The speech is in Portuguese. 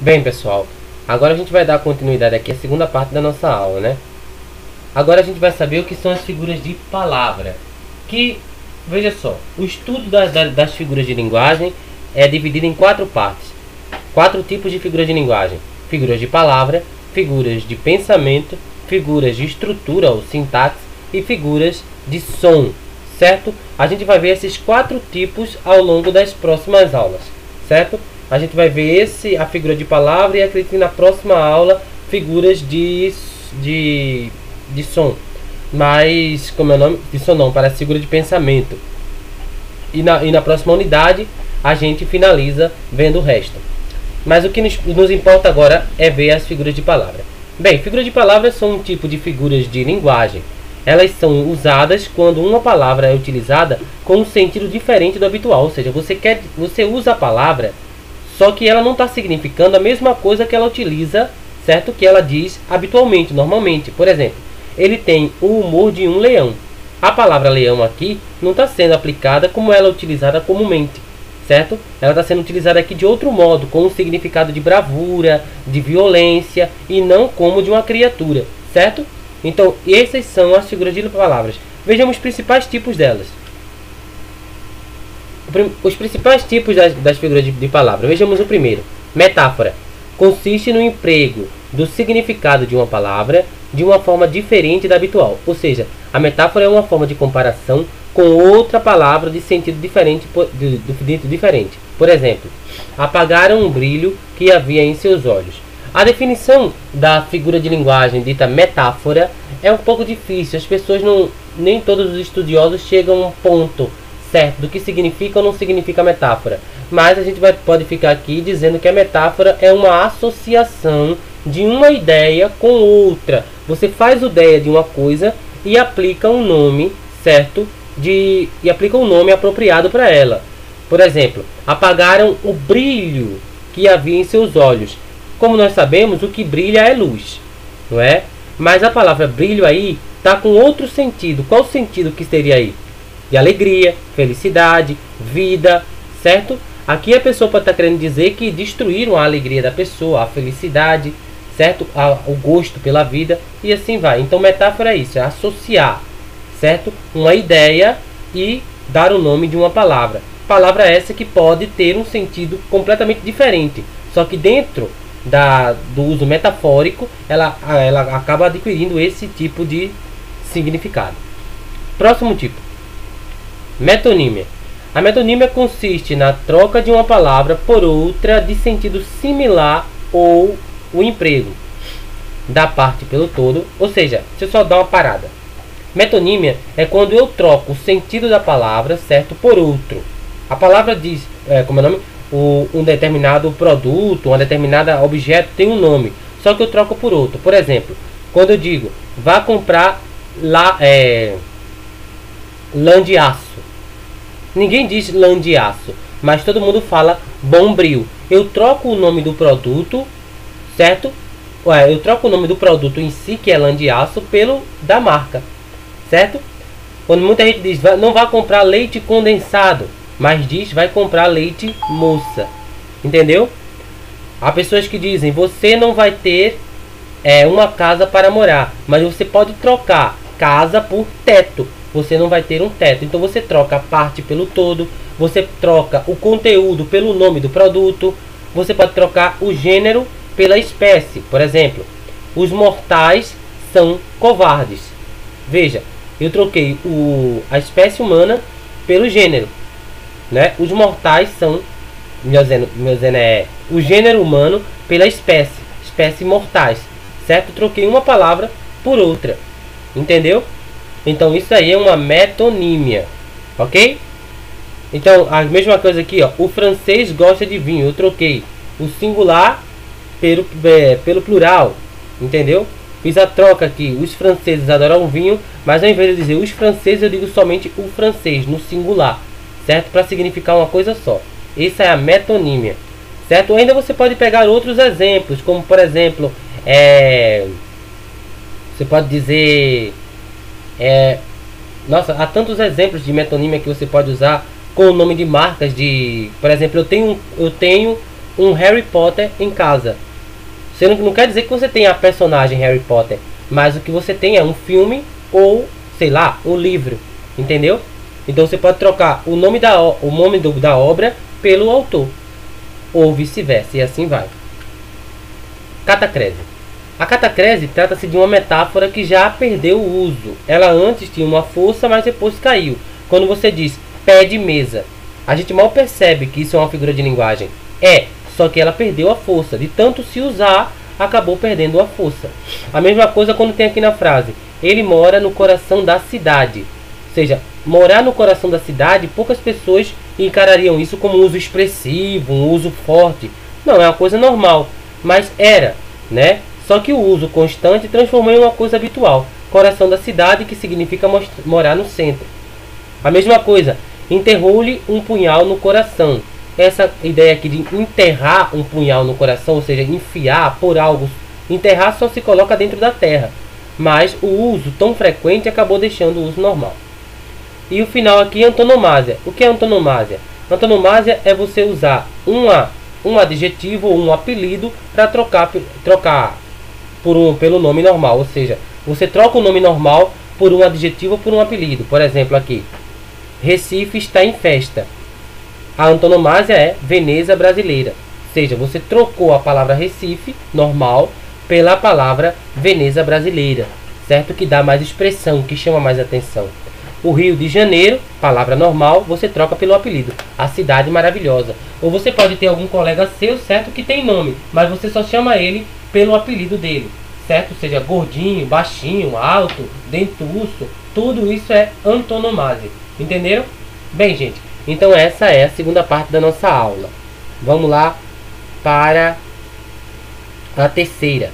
Bem, pessoal, agora a gente vai dar continuidade aqui à segunda parte da nossa aula, né? Agora a gente vai saber o que são as figuras de palavra. Que, veja só, o estudo das figuras de linguagem é dividido em quatro partes. Quatro tipos de figuras de linguagem: figuras de palavra, figuras de pensamento, figuras de estrutura ou sintaxe e figuras de som, certo? A gente vai ver esses quatro tipos ao longo das próximas aulas, certo? A gente vai ver a figura de palavra e acredito que na próxima aula figuras de som. Mas, como é o nome? De som não, para figura de pensamento. E na próxima unidade a gente finaliza vendo o resto. Mas o que nos importa agora é ver as figuras de palavra. Bem, figuras de palavra são um tipo de figuras de linguagem. Elas são usadas quando uma palavra é utilizada com um sentido diferente do habitual. Ou seja, você usa a palavra, só que ela não está significando a mesma coisa que ela utiliza, certo? Que ela diz habitualmente, normalmente. Por exemplo, ele tem o humor de um leão. A palavra leão aqui não está sendo aplicada como ela é utilizada comumente, certo? Ela está sendo utilizada aqui de outro modo, com um significado de bravura, de violência, e não como de uma criatura, certo? Então, essas são as figuras de palavras. Vejamos os principais tipos delas. Os principais tipos das figuras de palavra. Vejamos o primeiro. Metáfora. Consiste no emprego do significado de uma palavra de uma forma diferente da habitual. Ou seja, a metáfora é uma forma de comparação com outra palavra de sentido diferente. Por exemplo, apagaram um brilho que havia em seus olhos. A definição da figura de linguagem dita metáfora é um pouco difícil. As pessoas nem todos os estudiosos chegam a um ponto certo do que significa ou não significa metáfora. Mas a gente pode ficar aqui dizendo que a metáfora é uma associação de uma ideia com outra. Você faz ideia de uma coisa e aplica um nome, certo? E aplica um nome apropriado para ela. Por exemplo, apagaram o brilho que havia em seus olhos. Como nós sabemos, o que brilha é luz, não é? Mas a palavra brilho aí está com outro sentido. Qual o sentido que seria aí? De alegria, felicidade, vida, certo? Aqui a pessoa pode estar querendo dizer que destruíram a alegria da pessoa, a felicidade, certo? O gosto pela vida e assim vai. Então metáfora é isso, é associar, certo? Uma ideia e dar o nome de uma palavra. Palavra essa que pode ter um sentido completamente diferente, só que dentro do uso metafórico ela acaba adquirindo esse tipo de significado. Próximo tipo. Metonímia. A metonímia consiste na troca de uma palavra por outra de sentido similar ou o emprego da parte pelo todo. Ou seja, deixa eu só dar uma parada. Metonímia é quando eu troco o sentido da palavra, certo, por outro. A palavra diz, como é o nome? Um determinado produto, um determinado objeto tem um nome, só que eu troco por outro. Por exemplo, quando eu digo vá comprar lã de aço, ninguém diz lã de aço, mas todo mundo fala Bombril. Eu troco o nome do produto, certo? Eu troco o nome do produto em si, que é lã de aço, pelo da marca, certo? Quando muita gente diz não vá comprar leite condensado, mas diz vai comprar leite moça, entendeu? Há pessoas que dizem você não vai ter uma casa para morar, mas você pode trocar casa por teto. Você não vai ter um teto. Então você troca a parte pelo todo, você troca o conteúdo pelo nome do produto, você pode trocar o gênero pela espécie. Por exemplo, os mortais são covardes. Veja, eu troquei a espécie humana pelo gênero, né? Os mortais são, o gênero humano pela espécie mortais, certo? Troquei uma palavra por outra, entendeu? Então isso aí é uma metonímia, ok? Então a mesma coisa aqui, ó. O francês gosta de vinho. Eu troquei o singular pelo plural, entendeu? Fiz a troca aqui. Os franceses adoram vinho, mas ao invés de dizer os franceses, eu digo somente o francês no singular, certo? Para significar uma coisa só. Essa é a metonímia, certo? Ainda você pode pegar outros exemplos, como por exemplo, você pode dizer nossa, há tantos exemplos de metonímia que você pode usar com o nome de marcas. Por exemplo, eu tenho um Harry Potter em casa. Você não quer dizer que você tem a personagem Harry Potter, mas o que você tem é um filme ou, sei lá, um livro, entendeu? Então você pode trocar o nome da obra pelo autor, ou vice-versa, e assim vai. Catacrese. A catacrese trata-se de uma metáfora que já perdeu o uso. Ela antes tinha uma força, mas depois caiu. Quando você diz pé de mesa, a gente mal percebe que isso é uma figura de linguagem. Só que ela perdeu a força. De tanto se usar, acabou perdendo a força. A mesma coisa quando tem aqui na frase: ele mora no coração da cidade. Ou seja, morar no coração da cidade, poucas pessoas encarariam isso como um uso expressivo, um uso forte. Não, é uma coisa normal. Mas era, né? Só que o uso constante transformou em uma coisa habitual. Coração da cidade, que significa morar no centro. A mesma coisa, enterrou-lhe um punhal no coração. Essa ideia aqui de enterrar um punhal no coração, ou seja, enfiar por algo. Enterrar só se coloca dentro da terra. Mas o uso tão frequente acabou deixando o uso normal. E o final aqui é antonomásia. O que é antonomásia? Antonomásia é você usar um adjetivo ou um apelido para trocar pelo nome normal. Ou seja, você troca o nome normal por um adjetivo ou por um apelido. Por exemplo, aqui, Recife está em festa. A antonomásia é Veneza brasileira. Ou seja, você trocou a palavra Recife, normal, pela palavra Veneza brasileira. Certo? Que dá mais expressão, que chama mais atenção. O Rio de Janeiro, palavra normal, você troca pelo apelido. A cidade maravilhosa. Ou você pode ter algum colega seu, certo, que tem nome, mas você só chama ele pelo apelido dele. Certo? Seja gordinho, baixinho, alto, dentuço. Tudo isso é antonomásia. Entenderam? Bem, gente, então essa é a segunda parte da nossa aula. Vamos lá para a terceira.